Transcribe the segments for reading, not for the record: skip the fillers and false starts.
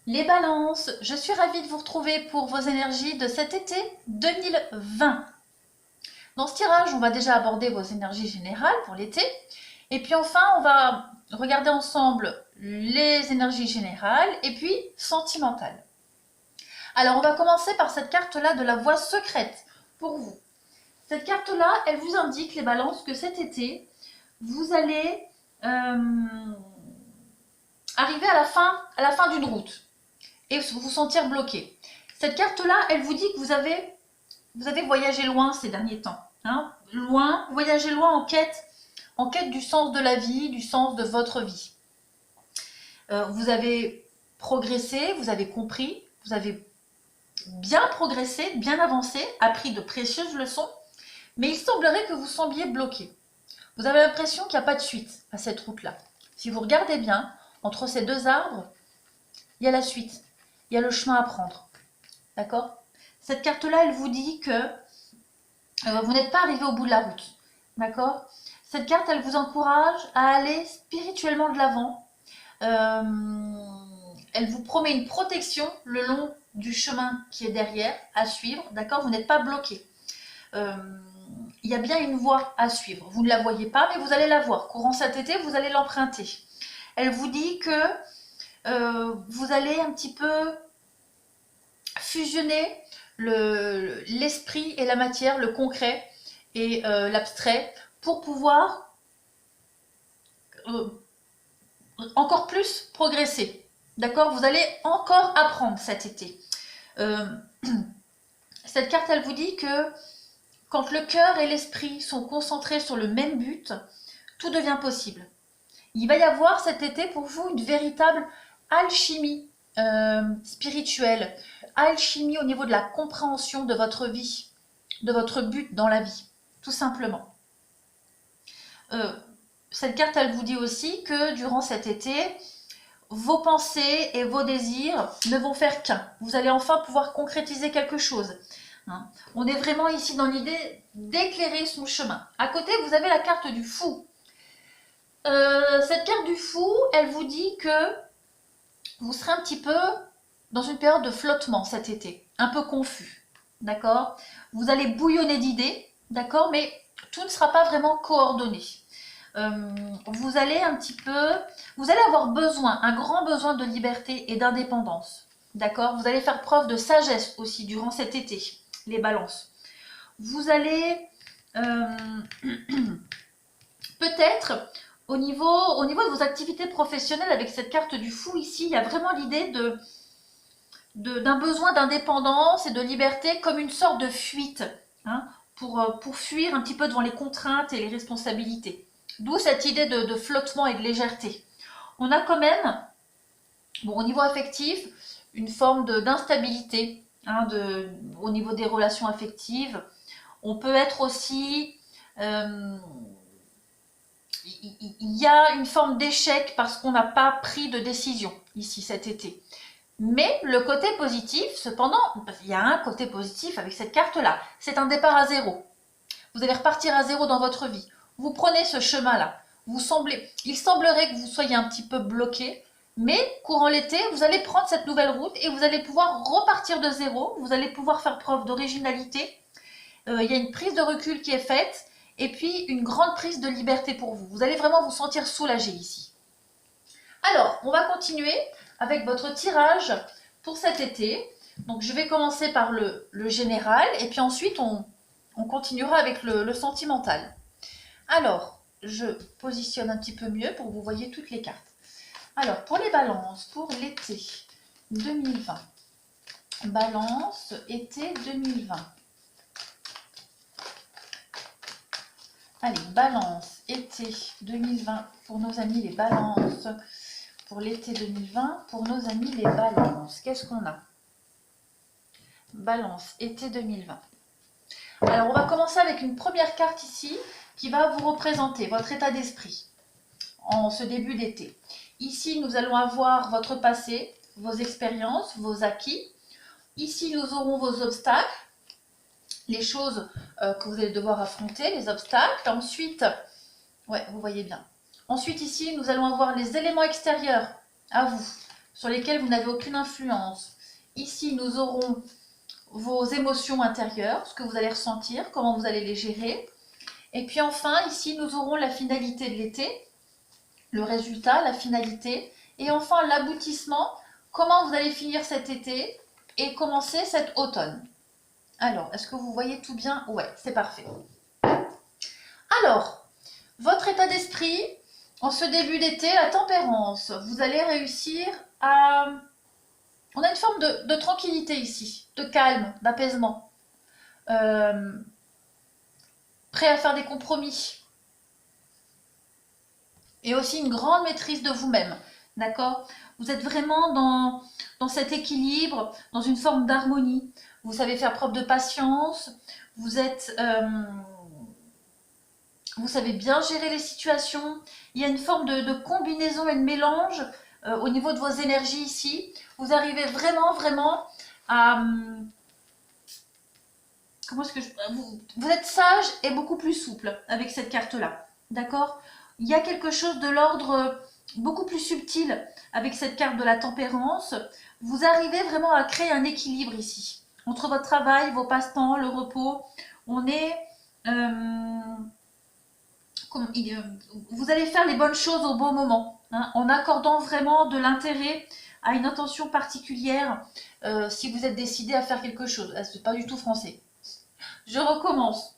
Les balances, je suis ravie de vous retrouver pour vos énergies de cet été 2020. Dans ce tirage, on va déjà aborder vos énergies générales pour l'été. Et puis enfin, on va regarder ensemble les énergies générales et puis sentimentales. Alors, on va commencer par cette carte-là de la voie secrète pour vous. Cette carte-là, elle vous indique, les balances, que cet été, vous allez arriver à la fin d'une route et vous sentir bloqué. Cette carte-là, elle vous dit que vous avez voyagé loin ces derniers temps. Hein, loin, voyagé loin en quête du sens de la vie, du sens de votre vie. Vous avez progressé, vous avez compris, vous avez bien progressé, bien avancé, appris de précieuses leçons, mais il semblerait que vous sembliez bloqué. Vous avez l'impression qu'il n'y a pas de suite à cette route-là. Si vous regardez bien, entre ces deux arbres, il y a la suite, il y a le chemin à prendre. D'accord? Cette carte-là, elle vous dit que vous n'êtes pas arrivé au bout de la route. D'accord? Cette carte, elle vous encourage à aller spirituellement de l'avant. Elle vous promet une protection le long du chemin qui est derrière à suivre. D'accord? Vous n'êtes pas bloqué. Il y a bien une voie à suivre. Vous ne la voyez pas, mais vous allez la voir. Courant cet été, vous allez l'emprunter. Elle vous dit que vous allez un petit peu fusionner l'esprit et la matière, le concret et l'abstrait, pour pouvoir encore plus progresser. D'accord? Vous allez encore apprendre cet été. Cette carte, elle vous dit que quand le cœur et l'esprit sont concentrés sur le même but, tout devient possible. Il va y avoir cet été pour vous une véritable alchimie spirituelle, alchimie au niveau de la compréhension de votre vie, de votre but dans la vie, tout simplement. Cette carte, elle vous dit aussi que durant cet été, vos pensées et vos désirs ne vont faire qu'un. Vous allez enfin pouvoir concrétiser quelque chose. Hein. On est vraiment ici dans l'idée d'éclairer son chemin. À côté, vous avez la carte du fou. Cette carte du fou, elle vous dit que vous serez un petit peu dans une période de flottement cet été, un peu confus, d'accord? Vous allez bouillonner d'idées, d'accord? Mais tout ne sera pas vraiment coordonné. Vous allez avoir besoin, un grand besoin de liberté et d'indépendance, d'accord? Vous allez faire preuve de sagesse aussi durant cet été, les balances. Vous allez peut-être au niveau de vos activités professionnelles, avec cette carte du fou ici, il y a vraiment l'idée d'un besoin d'indépendance et de liberté comme une sorte de fuite, hein, pour fuir un petit peu devant les contraintes et les responsabilités. D'où cette idée de flottement et de légèreté. On a quand même, bon, au niveau affectif, une forme d'instabilité, hein, au niveau des relations affectives. On peut être aussi... il y a une forme d'échec parce qu'on n'a pas pris de décision ici cet été. Mais le côté positif, cependant, il y a un côté positif avec cette carte-là. C'est un départ à zéro. Vous allez repartir à zéro dans votre vie. Vous prenez ce chemin-là. Il semblerait que vous soyez un petit peu bloqué, mais courant l'été, vous allez prendre cette nouvelle route et vous allez pouvoir repartir de zéro. Vous allez pouvoir faire preuve d'originalité. Il y a une prise de recul qui est faite et puis une grande prise de liberté pour vous. Vous allez vraiment vous sentir soulagé ici. Alors, on va continuer avec votre tirage pour cet été. Donc, je vais commencer par le général et puis ensuite, on continuera avec le sentimental. Alors, je positionne un petit peu mieux pour que vous voyez toutes les cartes. Alors, pour les balances, pour l'été 2020. Balance, été 2020. Allez, balance, été 2020 pour nos amis les balances. Pour l'été 2020, pour nos amis les balances. Qu'est-ce qu'on a? Balance, été 2020. Alors, on va commencer avec une première carte ici qui va vous représenter votre état d'esprit en ce début d'été. Ici, nous allons avoir votre passé, vos expériences, vos acquis. Ici, nous aurons vos obstacles, les choses que vous allez devoir affronter, les obstacles. Ensuite, ouais, vous voyez bien. Ensuite, ici, nous allons avoir les éléments extérieurs à vous, sur lesquels vous n'avez aucune influence. Ici, nous aurons vos émotions intérieures, ce que vous allez ressentir, comment vous allez les gérer. Et puis enfin, ici, nous aurons la finalité de l'été, le résultat, la finalité. Et enfin, l'aboutissement, comment vous allez finir cet été et commencer cet automne. Alors, est-ce que vous voyez tout bien? Ouais, c'est parfait. Alors, votre état d'esprit, en ce début d'été, la tempérance, vous allez réussir à... On a une forme de tranquillité ici, de calme, d'apaisement. Prêt à faire des compromis. Et aussi une grande maîtrise de vous-même. D'accord? Vous êtes vraiment dans cet équilibre, dans une forme d'harmonie. Vous savez faire preuve de patience. Vous savez bien gérer les situations. Il y a une forme de combinaison et de mélange au niveau de vos énergies ici. Vous arrivez vraiment à... Comment est-ce que vous êtes sage et beaucoup plus souple avec cette carte-là. D'accord? Il y a quelque chose de l'ordre beaucoup plus subtil avec cette carte de la tempérance. Vous arrivez vraiment à créer un équilibre ici. Entre votre travail, vos passe-temps, le repos. On est... vous allez faire les bonnes choses au bon moment, hein, en accordant vraiment de l'intérêt à une intention particulière si vous êtes décidé à faire quelque chose. C'est pas du tout français. Je recommence.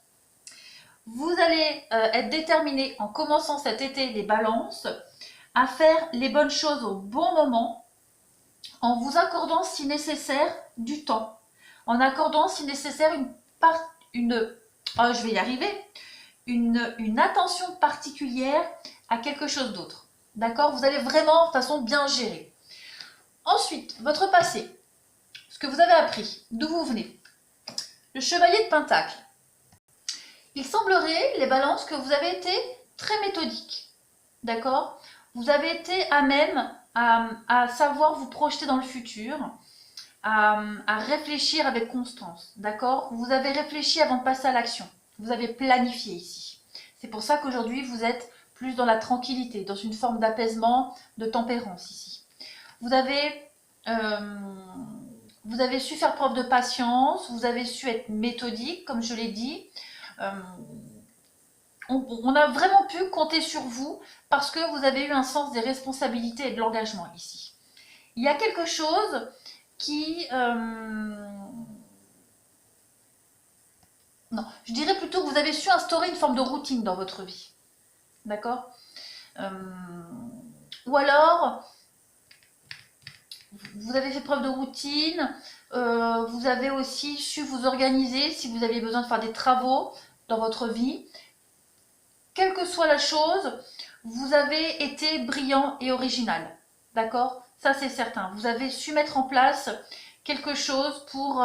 Vous allez être déterminé en commençant cet été les balances à faire les bonnes choses au bon moment en vous accordant si nécessaire du temps, en accordant si nécessaire je vais y arriver, une attention particulière à quelque chose d'autre. D'accord? Vous allez vraiment de façon bien gérer. Ensuite, votre passé, ce que vous avez appris, d'où vous venez. Le chevalier de Pentacle. Il semblerait, les balances, que vous avez été très méthodique. D'accord? Vous avez été à même à savoir vous projeter dans le futur, à réfléchir avec constance. D'accord? Vous avez réfléchi avant de passer à l'action. Vous avez planifié ici. C'est pour ça qu'aujourd'hui, vous êtes plus dans la tranquillité, dans une forme d'apaisement, de tempérance ici. Vous avez su faire preuve de patience, vous avez su être méthodique, comme je l'ai dit. On a vraiment pu compter sur vous parce que vous avez eu un sens des responsabilités et de l'engagement ici. Il y a quelque chose qui... Non, je dirais plutôt que vous avez su instaurer une forme de routine dans votre vie. D'accord? Ou alors, vous avez fait preuve de routine, vous avez aussi su vous organiser si vous aviez besoin de faire des travaux dans votre vie. Quelle que soit la chose, vous avez été brillant et original. D'accord? Ça, c'est certain. Vous avez su mettre en place quelque chose pour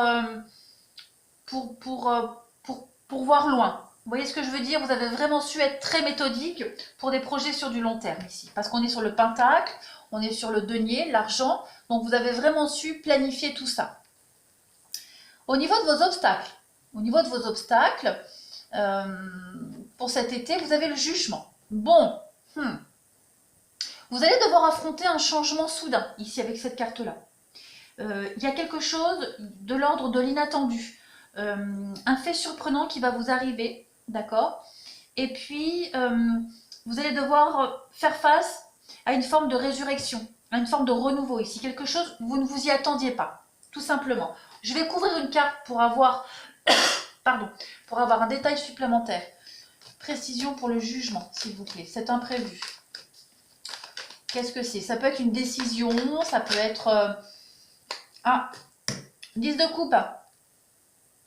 voir loin. Vous voyez ce que je veux dire? Vous avez vraiment su être très méthodique pour des projets sur du long terme ici. Parce qu'on est sur le pentacle, on est sur le denier, l'argent. Donc, vous avez vraiment su planifier tout ça. Au niveau de vos obstacles, pour cet été, vous avez le jugement. Bon, vous allez devoir affronter un changement soudain, ici, avec cette carte-là. Il y a quelque chose de l'ordre de l'inattendu. Un fait surprenant qui va vous arriver, d'accord? Et puis, vous allez devoir faire face à une forme de résurrection, à une forme de renouveau ici. Quelque chose, vous ne vous y attendiez pas, tout simplement. Je vais couvrir une carte pour avoir... pour avoir un détail supplémentaire. Précision pour le jugement, s'il vous plaît. C'est imprévu. Qu'est-ce que c'est? Ça peut être une décision, ça peut être... 10 de coupe.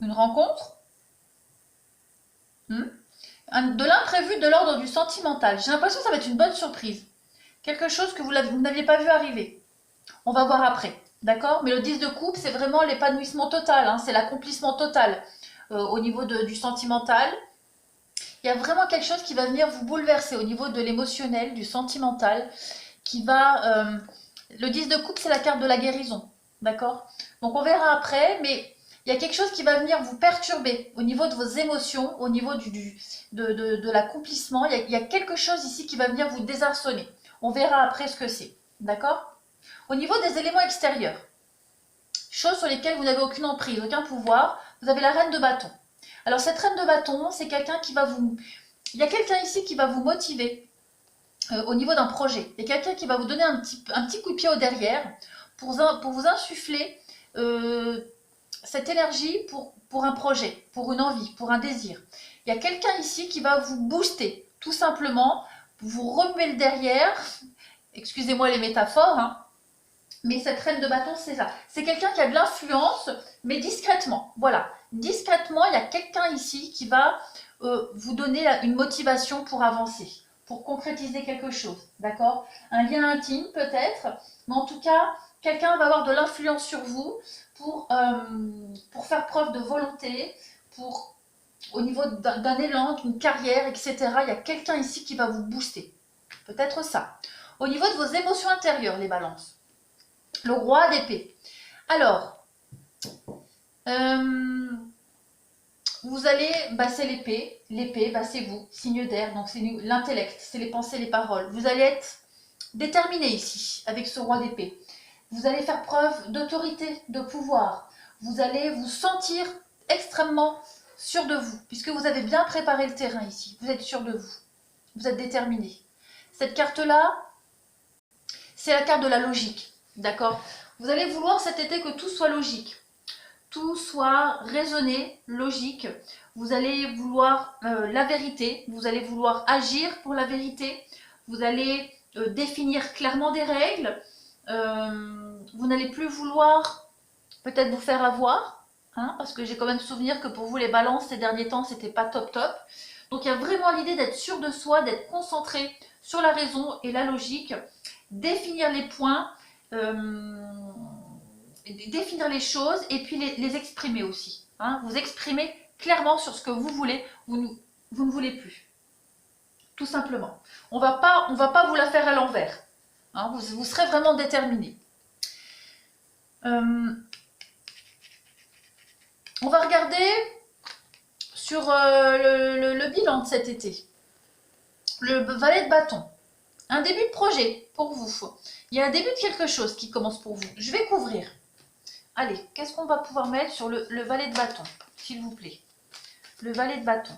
Une rencontre. De l'imprévu, de l'ordre du sentimental. J'ai l'impression que ça va être une bonne surprise. Quelque chose que vous n'aviez pas vu arriver. On va voir après. D'accord? Mais le 10 de coupe, c'est vraiment l'épanouissement total. Hein, c'est l'accomplissement total. Au niveau du sentimental, il y a vraiment quelque chose qui va venir vous bouleverser au niveau de l'émotionnel, du sentimental, qui va... le 10 de coupe, c'est la carte de la guérison, d'accord? Donc on verra après, mais il y a quelque chose qui va venir vous perturber au niveau de vos émotions, au niveau de l'accomplissement. Il y a quelque chose ici qui va venir vous désarçonner. On verra après ce que c'est, d'accord? Au niveau des éléments extérieurs, choses sur lesquelles vous n'avez aucune emprise, aucun pouvoir, vous avez la reine de bâton. Alors cette reine de bâton, c'est quelqu'un qui va vous... Il y a quelqu'un ici qui va vous motiver au niveau d'un projet. Il y a quelqu'un qui va vous donner un petit coup de pied au derrière pour vous insuffler cette énergie pour un projet, pour une envie, pour un désir. Il y a quelqu'un ici qui va vous booster, tout simplement, vous remuer le derrière, excusez-moi les métaphores, hein, mais cette reine de bâton, c'est ça. C'est quelqu'un qui a de l'influence, mais discrètement. Voilà, discrètement, il y a quelqu'un ici qui va vous donner une motivation pour avancer, pour concrétiser quelque chose, d'accord? Un lien intime peut-être, mais en tout cas, quelqu'un va avoir de l'influence sur vous pour faire preuve de volonté, au niveau d'un élan, d'une carrière, etc. Il y a quelqu'un ici qui va vous booster. Peut-être ça. Au niveau de vos émotions intérieures, les balances. Le roi d'épée. Alors, vous allez, c'est l'épée. L'épée, c'est vous, signe d'air, donc c'est l'intellect, c'est les pensées, les paroles. Vous allez être déterminé ici, avec ce roi d'épée. Vous allez faire preuve d'autorité, de pouvoir. Vous allez vous sentir extrêmement sûr de vous, puisque vous avez bien préparé le terrain ici. Vous êtes sûr de vous. Vous êtes déterminé. Cette carte-là, c'est la carte de la logique. D'accord? Vous allez vouloir cet été que tout soit logique. Tout soit raisonné, logique. Vous allez vouloir la vérité. Vous allez vouloir agir pour la vérité. Vous allez définir clairement des règles. Vous n'allez plus vouloir peut-être vous faire avoir. Hein, parce que j'ai quand même souvenir que pour vous, les balances, ces derniers temps, c'était pas top top. Donc il y a vraiment l'idée d'être sûr de soi, d'être concentré sur la raison et la logique. Définir les points. Définir les choses et puis les exprimer aussi. Hein. Vous exprimez clairement sur ce que vous voulez, vous ne voulez plus. Tout simplement. On va pas vous la faire à l'envers. Hein. Vous serez vraiment déterminé. On va regarder sur le bilan de cet été. Le valet de bâton. Un début de projet pour vous. Il y a un début de quelque chose qui commence pour vous. Je vais couvrir. Allez, qu'est-ce qu'on va pouvoir mettre sur le valet de bâton, s'il vous plaît? Le valet de bâton.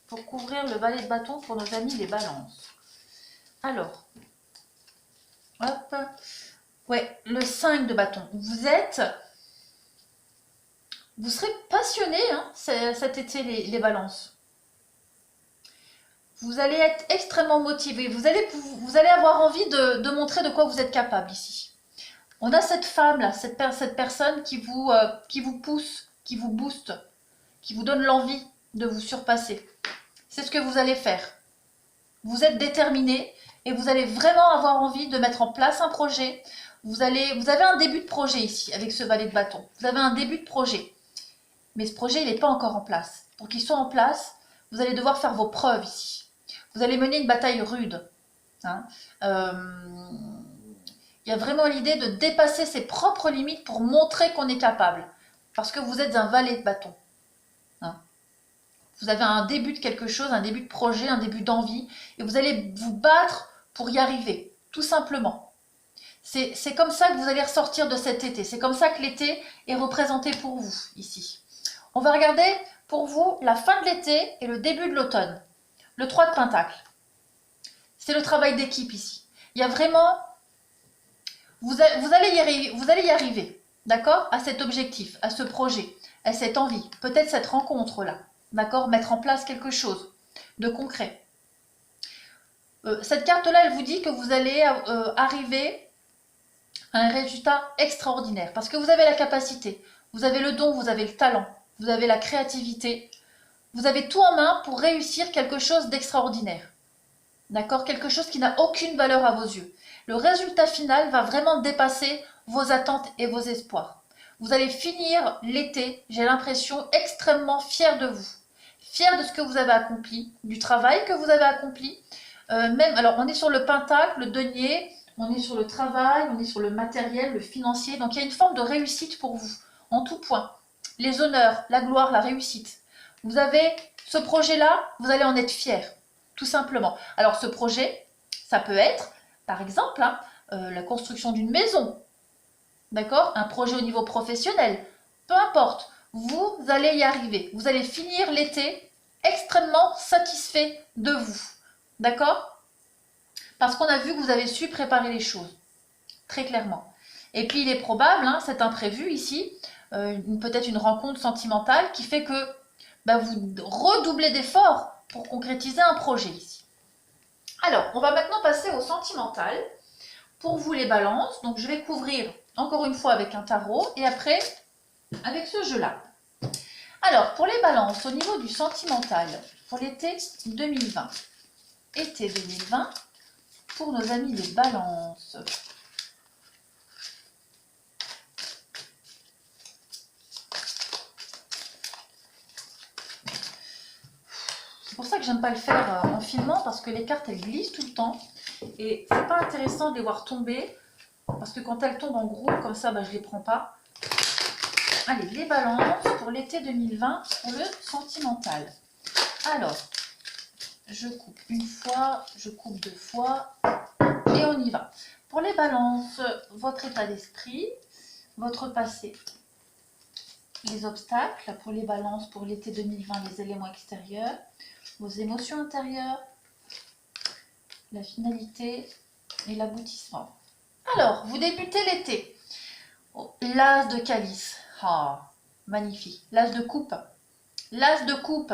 Pour couvrir le valet de bâton pour nos amis les balances. Alors, hop. Ouais, le 5 de bâton. Vous serez passionnés hein, cet été les balances. Vous allez être extrêmement motivés. Vous allez avoir envie de montrer de quoi vous êtes capable ici. On a cette femme-là, cette personne qui vous pousse, qui vous booste, qui vous donne l'envie de vous surpasser. C'est ce que vous allez faire. Vous êtes déterminé et vous allez vraiment avoir envie de mettre en place un projet. Vous avez un début de projet ici, avec ce valet de bâton. Vous avez un début de projet. Mais ce projet, il n'est pas encore en place. Pour qu'il soit en place, vous allez devoir faire vos preuves ici. Vous allez mener une bataille rude. Hein. Il y a vraiment l'idée de dépasser ses propres limites pour montrer qu'on est capable. Parce que vous êtes un valet de bâton. Hein. Vous avez un début de quelque chose, un début de projet, un début d'envie. Et vous allez vous battre pour y arriver. Tout simplement. C'est comme ça que vous allez ressortir de cet été. C'est comme ça que l'été est représenté pour vous, ici. On va regarder pour vous la fin de l'été et le début de l'automne. Le 3 de Pentacle. C'est le travail d'équipe ici. Il y a vraiment... Vous allez y arriver, d'accord? À cet objectif, à ce projet, à cette envie. Peut-être cette rencontre-là, d'accord? Mettre en place quelque chose de concret. Cette carte-là, elle vous dit que vous allez arriver à un résultat extraordinaire. Parce que vous avez la capacité, vous avez le don, vous avez le talent, vous avez la créativité. Vous avez tout en main pour réussir quelque chose d'extraordinaire. D'accord? Quelque chose qui n'a aucune valeur à vos yeux. Le résultat final va vraiment dépasser vos attentes et vos espoirs. Vous allez finir l'été, j'ai l'impression, extrêmement fier de vous. Fier de ce que vous avez accompli, du travail que vous avez accompli. Alors, on est sur le pentacle, le denier, on est sur le travail, on est sur le matériel, le financier. Donc, il y a une forme de réussite pour vous, en tout point. Les honneurs, la gloire, la réussite. Vous avez ce projet-là, vous allez en être fier, tout simplement. Alors, ce projet, ça peut être... Par exemple, hein, la construction d'une maison, d'accord? Un projet au niveau professionnel, peu importe, vous allez y arriver. Vous allez finir l'été extrêmement satisfait de vous, d'accord? Parce qu'on a vu que vous avez su préparer les choses, très clairement. Et puis il est probable, hein, cet imprévu ici, peut-être une rencontre sentimentale qui fait que vous redoublez d'efforts pour concrétiser un projet ici. Alors, on va maintenant passer au sentimental. Pour vous les balances, donc je vais couvrir encore une fois avec un tarot et après avec ce jeu-là. Alors, pour les balances, au niveau du sentimental, pour l'été 2020, été 2020, pour nos amis les balances. C'est pour ça que j'aime pas le faire en filmant, parce que les cartes, elles glissent tout le temps. Et c'est pas intéressant de les voir tomber, parce que quand elles tombent en groupe, comme ça, je les prends pas. Allez, les balances pour l'été 2020, pour le sentimental. Alors, je coupe une fois, je coupe deux fois, et on y va. Pour les balances, votre état d'esprit, votre passé, les obstacles. Pour les balances, pour l'été 2020, les éléments extérieurs, vos émotions intérieures, la finalité et l'aboutissement. Alors, vous débutez l'été. Oh, l'as de calice. Ah, magnifique. L'as de coupe. L'as de coupe.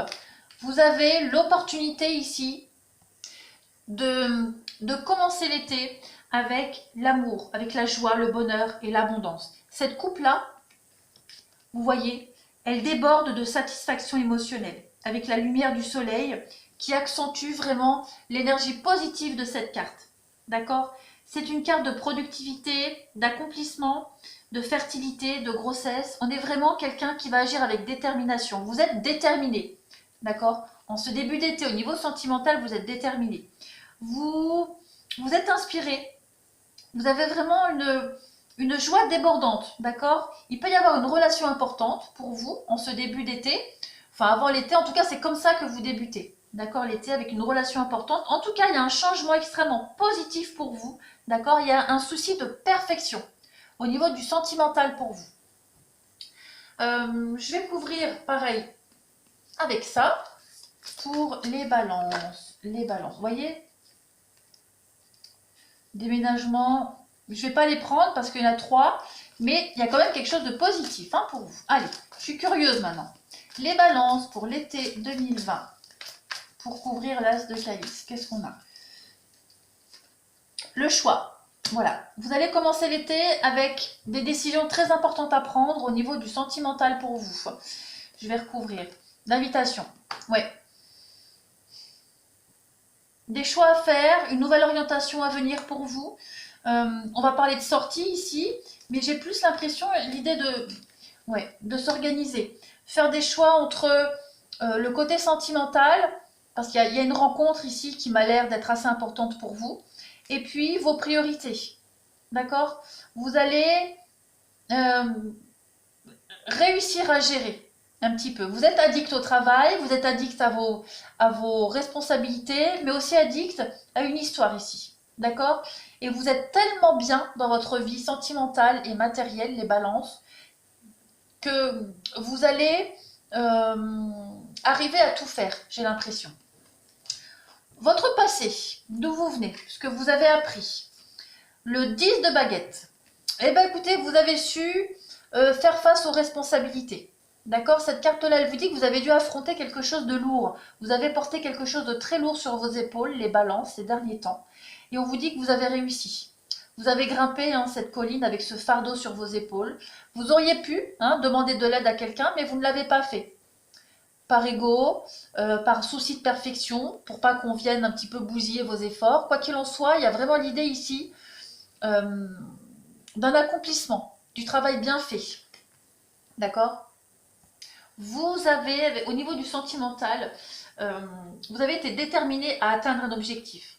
Vous avez l'opportunité ici de commencer l'été avec l'amour, avec la joie, le bonheur et l'abondance. Cette coupe-là, vous voyez, elle déborde de satisfaction émotionnelle avec la lumière du soleil qui accentue vraiment l'énergie positive de cette carte. D'accord? C'est une carte de productivité, d'accomplissement, de fertilité, de grossesse. On est vraiment quelqu'un qui va agir avec détermination. Vous êtes déterminé. D'accord? En ce début d'été, au niveau sentimental, vous êtes déterminé. Vous êtes inspiré. Vous avez vraiment une joie débordante. D'accord? Il peut y avoir une relation importante pour vous en ce début d'été. Enfin, avant l'été, en tout cas, c'est comme ça que vous débutez. D'accord, l'été avec une relation importante. En tout cas, il y a un changement extrêmement positif pour vous. D'accord, il y a un souci de perfection au niveau du sentimental pour vous. Je vais couvrir pareil avec ça pour les balances. Les balances, vous voyez? Déménagement, je ne vais pas les prendre parce qu'il y en a 3, mais il y a quand même quelque chose de positif pour vous. Allez, je suis curieuse maintenant. Les balances pour l'été 2020. Pour couvrir l'as de calice, qu'est-ce qu'on a? Le choix. Voilà, vous allez commencer l'été avec des décisions très importantes à prendre au niveau du sentimental pour vous. Je vais recouvrir. L'invitation. Ouais. Des choix à faire, une nouvelle orientation à venir pour vous. On va parler de sortie ici, mais j'ai plus l'impression, l'idée de s'organiser. Faire des choix entre le côté sentimental, parce qu'il y a une rencontre ici qui m'a l'air d'être assez importante pour vous. Et puis, vos priorités. D'accord? Vous allez réussir à gérer un petit peu. Vous êtes addict au travail, vous êtes addict à vos responsabilités, mais aussi addict à une histoire ici. D'accord? Et vous êtes tellement bien dans votre vie sentimentale et matérielle, les balances, que vous allez arriver à tout faire, j'ai l'impression. Votre passé, d'où vous venez, ce que vous avez appris. Le 10 de baguette. Eh bien écoutez, vous avez su faire face aux responsabilités. D'accord? Cette carte-là, elle vous dit que vous avez dû affronter quelque chose de lourd. Vous avez porté quelque chose de très lourd sur vos épaules, les balances, ces derniers temps. Et on vous dit que vous avez réussi. Vous avez grimpé cette colline avec ce fardeau sur vos épaules. Vous auriez pu demander de l'aide à quelqu'un, mais vous ne l'avez pas fait. Par ego, par souci de perfection, pour pas qu'on vienne un petit peu bousiller vos efforts. Quoi qu'il en soit, il y a vraiment l'idée ici d'un accomplissement, du travail bien fait. D'accord? Vous avez, au niveau du sentimental, vous avez été déterminé à atteindre un objectif.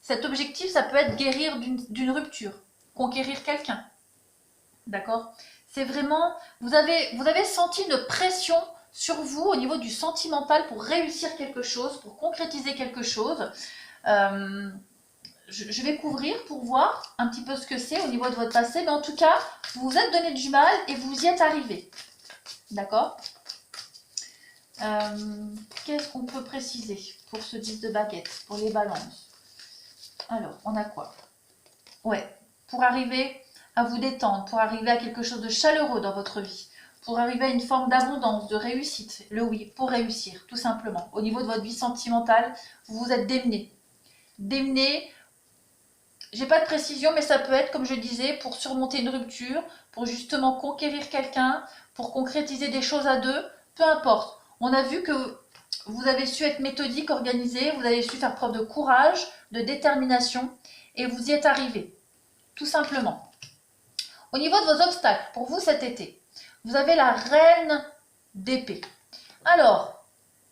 Cet objectif, ça peut être guérir d'une rupture, conquérir quelqu'un. D'accord? C'est vraiment, vous avez senti une pression sur vous au niveau du sentimental pour réussir quelque chose, pour concrétiser quelque chose. je vais couvrir pour voir un petit peu ce que c'est au niveau de votre passé, mais en tout cas, vous vous êtes donné du mal et vous y êtes arrivé. D'accord? Qu'est-ce qu'on peut préciser pour ce 10 de baguette, pour les balances? Alors, on a quoi? Ouais, pour arriver à vous détendre, pour arriver à quelque chose de chaleureux dans votre vie, pour arriver à une forme d'abondance, de réussite, le oui, pour réussir, tout simplement. Au niveau de votre vie sentimentale, vous vous êtes démené. Démené, j'ai pas de précision, mais ça peut être, comme je disais, pour surmonter une rupture, pour justement conquérir quelqu'un, pour concrétiser des choses à deux, peu importe. On a vu que vous avez su être méthodique, organisé, vous avez su faire preuve de courage, de détermination, et vous y êtes arrivé, tout simplement. Au niveau de vos obstacles, pour vous cet été, vous avez la reine d'épée. Alors,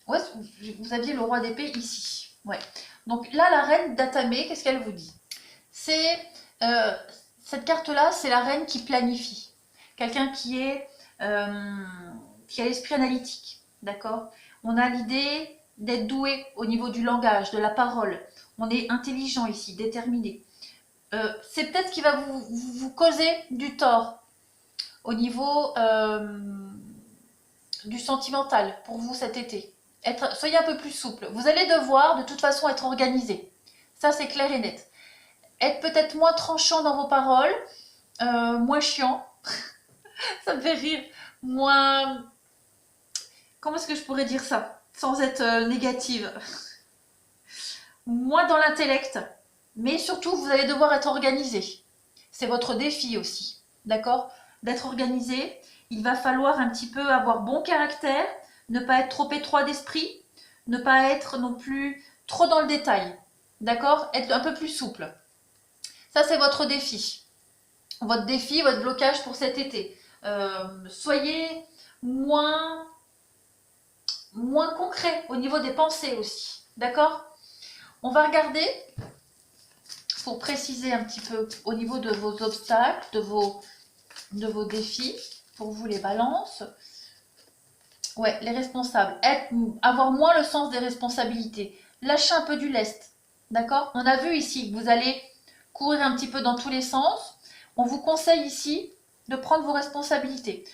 ouais, vous aviez le roi d'épée ici. Ouais. Donc là, la reine d'Atamé, qu'est-ce qu'elle vous dit? C'est cette carte-là, c'est la reine qui planifie. Quelqu'un qui a l'esprit analytique, d'accord? On a l'idée d'être doué au niveau du langage, de la parole. On est intelligent ici, déterminé. C'est peut-être ce qui va vous causer du tort au niveau du sentimental pour vous cet été. Soyez un peu plus souple. Vous allez devoir de toute façon être organisé. Ça, c'est clair et net. Être peut-être moins tranchant dans vos paroles, moins chiant. Ça me fait rire. Moins... Comment est-ce que je pourrais dire ça sans être négative? Moins dans l'intellect. Mais surtout, vous allez devoir être organisé. C'est votre défi aussi. D'accord? D'être organisé. Il va falloir un petit peu avoir bon caractère, ne pas être trop étroit d'esprit, ne pas être non plus trop dans le détail. D'accord? Être un peu plus souple. Ça, c'est votre défi. Votre défi, votre blocage pour cet été. Soyez moins concret au niveau des pensées aussi. D'accord? On va regarder, pour préciser un petit peu au niveau de vos obstacles, de vos défis, pour vous les balances. Ouais, les responsables. Avoir moins le sens des responsabilités. Lâcher un peu du lest. D'accord? On a vu ici que vous allez courir un petit peu dans tous les sens. On vous conseille ici de prendre vos responsabilités.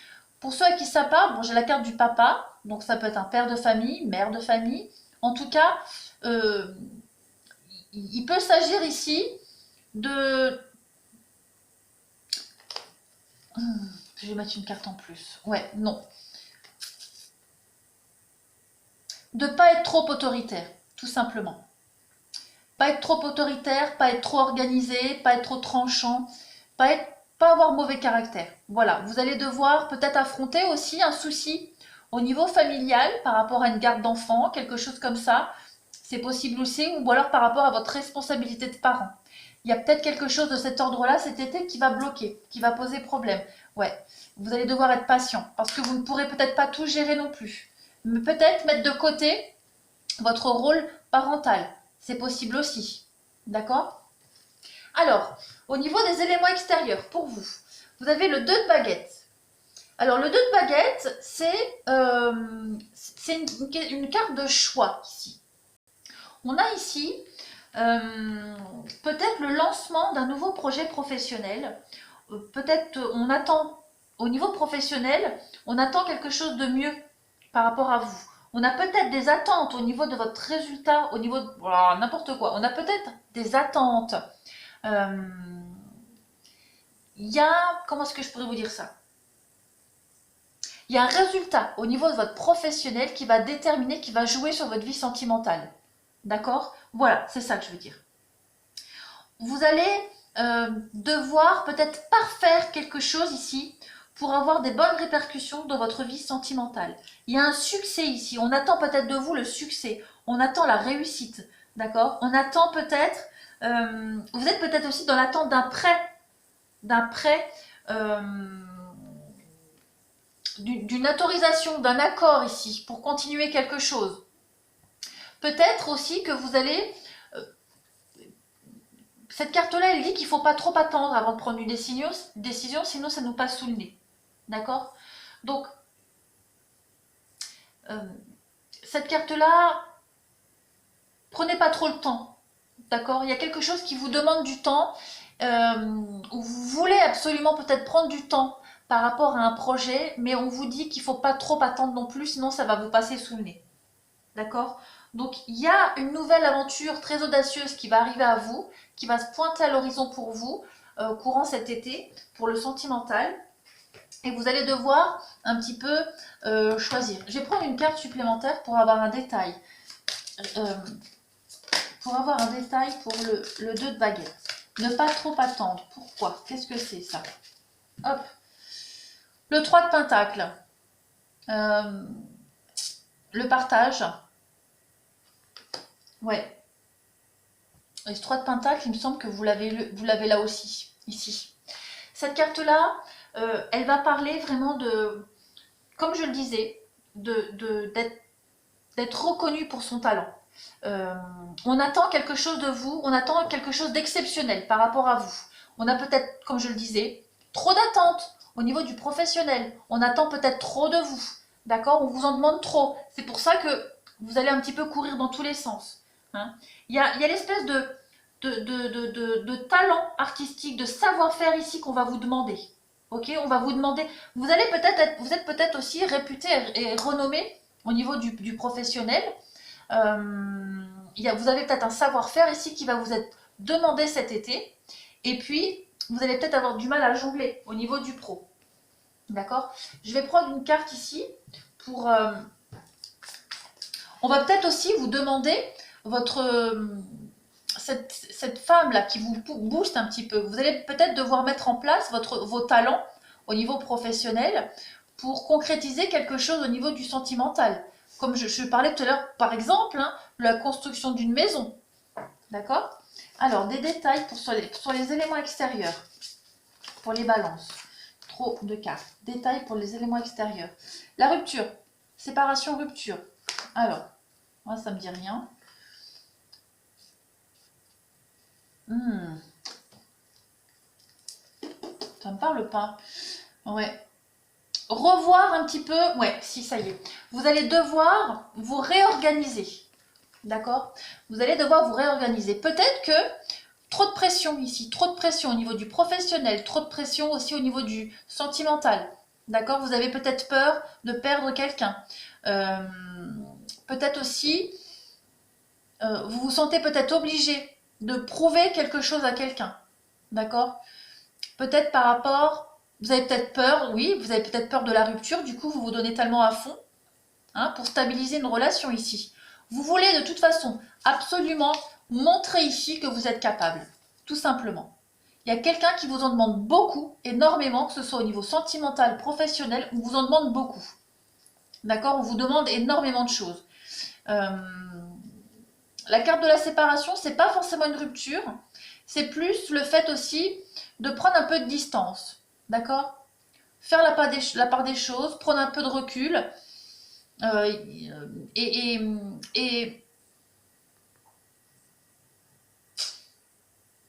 Pour ceux à qui ça parle, bon, j'ai la carte du papa, donc ça peut être un père de famille, mère de famille. En tout cas, il peut s'agir ici de... Je vais mettre une carte en plus. Ouais, non. De ne pas être trop autoritaire, tout simplement. Pas être trop autoritaire, pas être trop organisé, pas être trop tranchant, pas avoir mauvais caractère. Voilà, vous allez devoir peut-être affronter aussi un souci au niveau familial par rapport à une garde d'enfant, quelque chose comme ça. C'est possible aussi, ou alors par rapport à votre responsabilité de parent. Il y a peut-être quelque chose de cet ordre-là cet été qui va bloquer, qui va poser problème. Ouais, vous allez devoir être patient parce que vous ne pourrez peut-être pas tout gérer non plus. Mais peut-être mettre de côté votre rôle parental. C'est possible aussi. D'accord? Alors, au niveau des éléments extérieurs, pour vous, vous avez le 2 de baguette. Alors, le 2 de baguette, c'est une carte de choix ici. On a ici peut-être le lancement d'un nouveau projet professionnel. Peut-être on attend, au niveau professionnel, on attend quelque chose de mieux par rapport à vous. On a peut-être des attentes au niveau de votre résultat, au niveau de voilà, n'importe quoi. On a peut-être des attentes. Il y a, comment est-ce que je pourrais vous dire ça? Il y a un résultat au niveau de votre professionnel qui va déterminer, qui va jouer sur votre vie sentimentale. D'accord? Voilà, c'est ça que je veux dire. Vous allez devoir peut-être parfaire quelque chose ici pour avoir des bonnes répercussions dans votre vie sentimentale. Il y a un succès ici. On attend peut-être de vous le succès. On attend la réussite. D'accord? On attend peut-être... vous êtes peut-être aussi dans l'attente d'un prêt, d'une autorisation, d'un accord ici pour continuer quelque chose. Peut-être aussi que vous allez... cette carte-là, elle dit qu'il ne faut pas trop attendre avant de prendre une décision, sinon ça nous passe sous le nez. D'accord? Donc, cette carte-là, prenez pas trop le temps. d'accord? Il y a quelque chose qui vous demande du temps, où vous voulez absolument peut-être prendre du temps par rapport à un projet, mais on vous dit qu'il ne faut pas trop attendre non plus, sinon ça va vous passer sous le nez. D'accord? Donc il y a une nouvelle aventure très audacieuse qui va arriver à vous, qui va se pointer à l'horizon pour vous, courant cet été, pour le sentimental. Et vous allez devoir un petit peu choisir. Je vais prendre une carte supplémentaire pour avoir un détail. Euh, pour avoir un détail pour le 2 de baguette. Ne pas trop attendre. Pourquoi? Qu'est-ce que c'est ça? Hop. Le 3 de pentacle. Le partage. Ouais. Et ce 3 de pentacle, il me semble que vous l'avez là aussi, ici. Cette carte-là, elle va parler vraiment de, comme je le disais, d'être reconnu pour son talent. On attend quelque chose de vous, on attend quelque chose d'exceptionnel par rapport à vous. On a peut-être, comme je le disais, trop d'attentes au niveau du professionnel. On attend peut-être trop de vous. D'accord? On vous en demande trop. C'est pour ça que vous allez un petit peu courir dans tous les sens. Hein. Il y a l'espèce de talent artistique, de savoir-faire ici qu'on va vous demander. Ok? On va vous demander. Vous êtes peut-être aussi réputé et renommé au niveau du professionnel. Vous avez peut-être un savoir-faire ici qui va vous être demandé cet été. Et puis, vous allez peut-être avoir du mal à jongler au niveau du pro. D'accord? Je vais prendre une carte ici pour... on va peut-être aussi vous demander cette femme-là qui vous booste un petit peu. Vous allez peut-être devoir mettre en place vos talents au niveau professionnel pour concrétiser quelque chose au niveau du sentimental. Comme je parlais tout à l'heure, par exemple, hein, la construction d'une maison. D'accord? Alors, des détails sur les éléments extérieurs, pour les balances. Trop de cartes. Détails pour les éléments extérieurs. La rupture. Séparation, rupture. Alors, moi, ça me dit rien. Ça me parle pas. Ouais. Revoir un petit peu. Ouais, si, ça y est. Vous allez devoir vous réorganiser. D'accord? Vous allez devoir vous réorganiser. Peut-être que trop de pression ici, trop de pression au niveau du professionnel, trop de pression aussi au niveau du sentimental. D'accord? Vous avez peut-être peur de perdre quelqu'un. Peut-être aussi, vous vous sentez peut-être obligé de prouver quelque chose à quelqu'un. D'accord? Peut-être par rapport, vous avez peut-être peur, oui, vous avez peut-être peur de la rupture, du coup vous vous donnez tellement à fond, hein, pour stabiliser une relation ici. Vous voulez de toute façon absolument montrer ici que vous êtes capable, tout simplement. Il y a quelqu'un qui vous en demande beaucoup, énormément, que ce soit au niveau sentimental, professionnel, on vous en demande beaucoup. D'accord? On vous demande énormément de choses. La carte de la séparation, c'est pas forcément une rupture, c'est plus le fait aussi de prendre un peu de distance. D'accord? Faire la part des choses, prendre un peu de recul. Et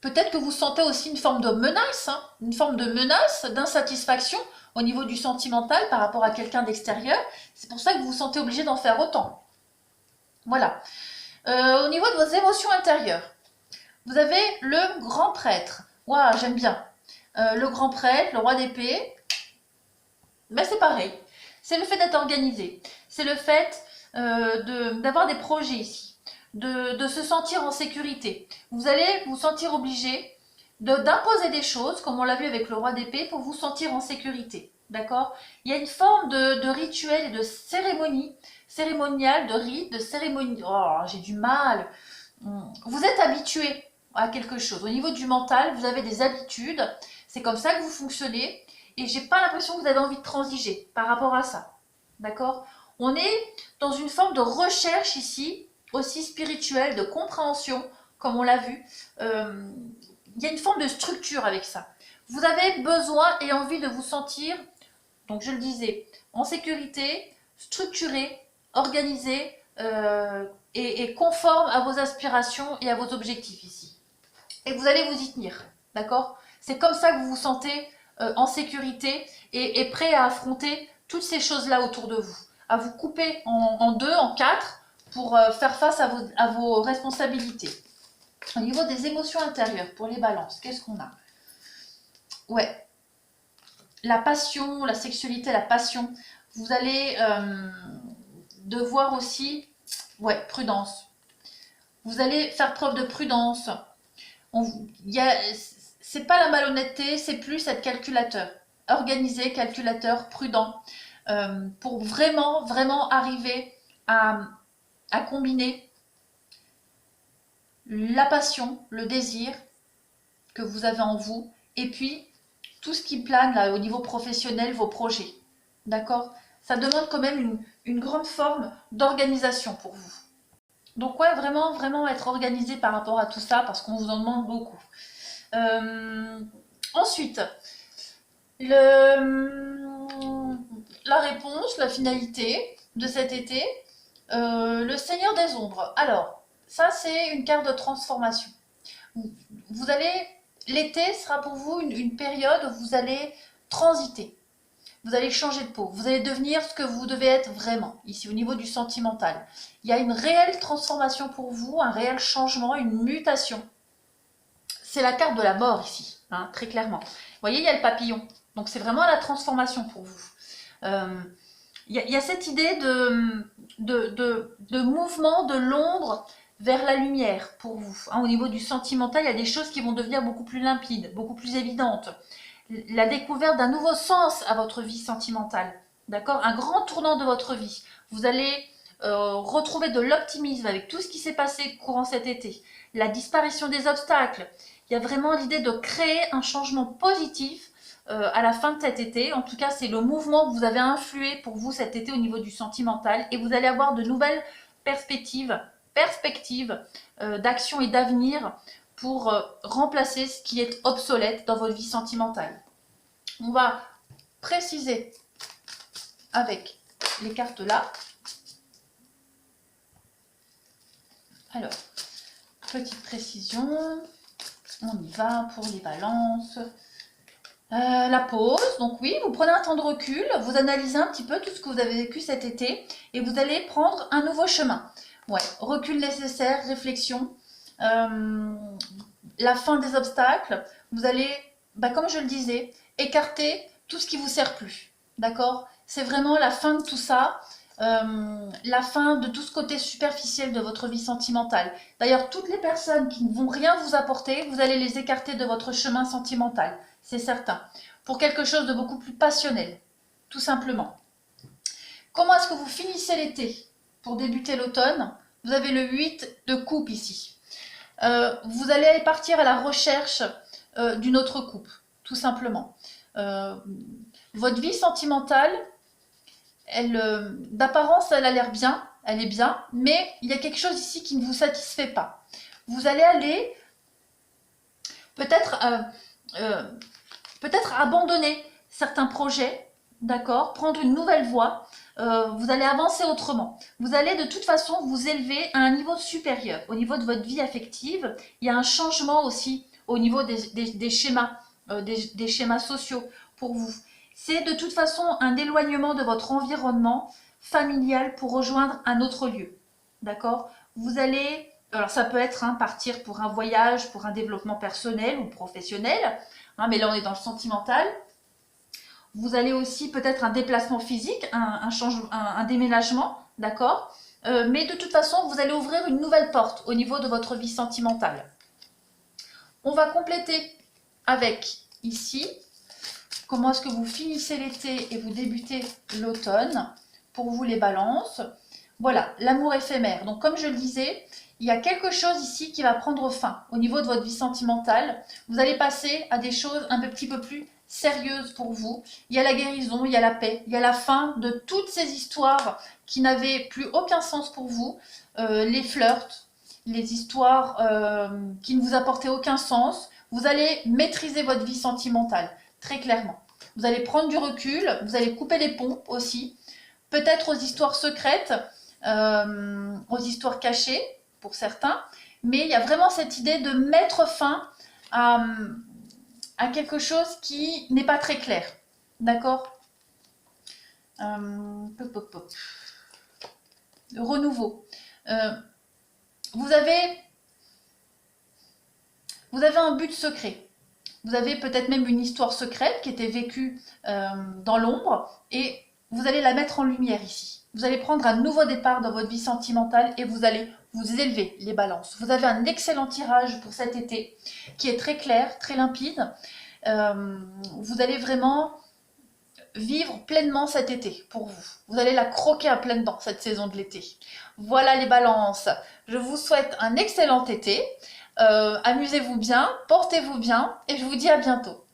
peut-être que vous sentez aussi une forme de menace, hein, une forme de menace, d'insatisfaction au niveau du sentimental par rapport à quelqu'un d'extérieur. C'est pour ça que vous vous sentez obligé d'en faire autant. Voilà. Au niveau de vos émotions intérieures, vous avez le grand prêtre. Waouh, j'aime bien. Le grand prêtre, le roi d'épée, ben c'est pareil. C'est le fait d'être organisé. C'est le fait d'avoir des projets ici. De se sentir en sécurité. Vous allez vous sentir obligé d'imposer des choses, comme on l'a vu avec le roi d'épée, pour vous sentir en sécurité. D'accord? Il y a une forme de rituel et de cérémonie, cérémoniale, de rite, de cérémonie. Oh, j'ai du mal. Vous êtes habitué à quelque chose. Au niveau du mental, vous avez des habitudes. C'est comme ça que vous fonctionnez. Et j'ai pas l'impression que vous avez envie de transiger par rapport à ça. D'accord? On est dans une forme de recherche ici, aussi spirituelle, de compréhension, comme on l'a vu. Il y a une forme de structure avec ça. Vous avez besoin et envie de vous sentir, donc je le disais, en sécurité, structuré, organisé et conforme à vos aspirations et à vos objectifs ici. Et vous allez vous y tenir, d'accord? C'est comme ça que vous vous sentez en sécurité et prêt à affronter toutes ces choses-là autour de vous, à vous couper en deux, en quatre, pour faire face à vos responsabilités. Au niveau des émotions intérieures, pour les balances, qu'est-ce qu'on a? Ouais, la passion, la sexualité, la passion. Vous allez devoir aussi, ouais, prudence. Vous allez faire preuve de prudence. C'est pas la malhonnêteté, c'est plus être calculateur. Organisé, calculateur, prudent. Pour vraiment, vraiment arriver à combiner la passion, le désir que vous avez en vous, et puis tout ce qui plane là, au niveau professionnel, vos projets. D'accord? Ça demande quand même une grande forme d'organisation pour vous. Donc ouais, vraiment, vraiment être organisé par rapport à tout ça, parce qu'on vous en demande beaucoup. Ensuite, la réponse, la finalité de cet été, le Seigneur des Ombres. Alors, ça c'est une carte de transformation. Vous allez, l'été sera pour vous une période où vous allez transiter. Vous allez changer de peau. Vous allez devenir ce que vous devez être vraiment, ici au niveau du sentimental. Il y a une réelle transformation pour vous, un réel changement, une mutation. C'est la carte de la mort ici, hein, très clairement. Vous voyez, il y a le papillon. Donc c'est vraiment la transformation pour vous. Il y a cette idée de mouvement de l'ombre vers la lumière pour vous. Hein, au niveau du sentimental, il y a des choses qui vont devenir beaucoup plus limpides, beaucoup plus évidentes. La découverte d'un nouveau sens à votre vie sentimentale. D'accord? Un grand tournant de votre vie. Vous allez retrouver de l'optimisme avec tout ce qui s'est passé courant cet été. La disparition des obstacles. Il y a vraiment l'idée de créer un changement positif à la fin de cet été. En tout cas, c'est le mouvement que vous avez influé pour vous cet été au niveau du sentimental. Et vous allez avoir de nouvelles perspectives d'action et d'avenir pour remplacer ce qui est obsolète dans votre vie sentimentale. On va préciser avec les cartes là. Alors, petite précision, on y va pour les balances. La pause, donc oui, vous prenez un temps de recul, vous analysez un petit peu tout ce que vous avez vécu cet été et vous allez prendre un nouveau chemin. Ouais, recul nécessaire, réflexion, la fin des obstacles, vous allez, comme je le disais, écarter tout ce qui vous sert plus. D'accord? C'est vraiment la fin de tout ça, la fin de tout ce côté superficiel de votre vie sentimentale. D'ailleurs, toutes les personnes qui ne vont rien vous apporter, vous allez les écarter de votre chemin sentimental, c'est certain. Pour quelque chose de beaucoup plus passionnel, tout simplement. Comment est-ce que vous finissez l'été? Pour débuter l'automne, vous avez le 8 de coupe ici. Vous allez partir à la recherche d'une autre coupe, tout simplement. Votre vie sentimentale, d'apparence, elle a l'air bien, elle est bien, mais il y a quelque chose ici qui ne vous satisfait pas. Vous allez aller peut-être abandonner certains projets, d'accord, prendre une nouvelle voie. Vous allez avancer autrement. Vous allez de toute façon vous élever à un niveau supérieur. Au niveau de votre vie affective, il y a un changement aussi au niveau des schémas, des schémas sociaux pour vous. C'est de toute façon un éloignement de votre environnement familial pour rejoindre un autre lieu. D'accord? Vous allez, alors ça peut être partir pour un voyage, pour un développement personnel ou professionnel, mais là on est dans le sentimental. Vous allez aussi peut-être un déplacement physique, un déménagement, d'accord? Mais de toute façon, vous allez ouvrir une nouvelle porte au niveau de votre vie sentimentale. On va compléter avec ici, comment est-ce que vous finissez l'été et vous débutez l'automne. Pour vous les balances. Voilà, l'amour éphémère. Donc comme je le disais, il y a quelque chose ici qui va prendre fin au niveau de votre vie sentimentale. Vous allez passer à des choses un petit peu plus sérieuses pour vous. Il y a la guérison, il y a la paix, il y a la fin de toutes ces histoires qui n'avaient plus aucun sens pour vous. Les flirts, les histoires qui ne vous apportaient aucun sens. Vous allez maîtriser votre vie sentimentale, très clairement. Vous allez prendre du recul, vous allez couper les ponts aussi. Peut-être aux histoires secrètes, aux histoires cachées pour certains, mais il y a vraiment cette idée de mettre fin à quelque chose qui n'est pas très clair. D'accord? Renouveau. Vous avez Vous avez un but secret. Vous avez peut-être même une histoire secrète qui était vécue dans l'ombre et vous allez la mettre en lumière ici. Vous allez prendre un nouveau départ dans votre vie sentimentale et vous allez vous élever les balances. Vous avez un excellent tirage pour cet été qui est très clair, très limpide. Vous allez vraiment vivre pleinement cet été pour vous. Vous allez la croquer à pleines dents cette saison de l'été. Voilà les balances. Je vous souhaite un excellent été. Amusez-vous bien, portez-vous bien et je vous dis à bientôt.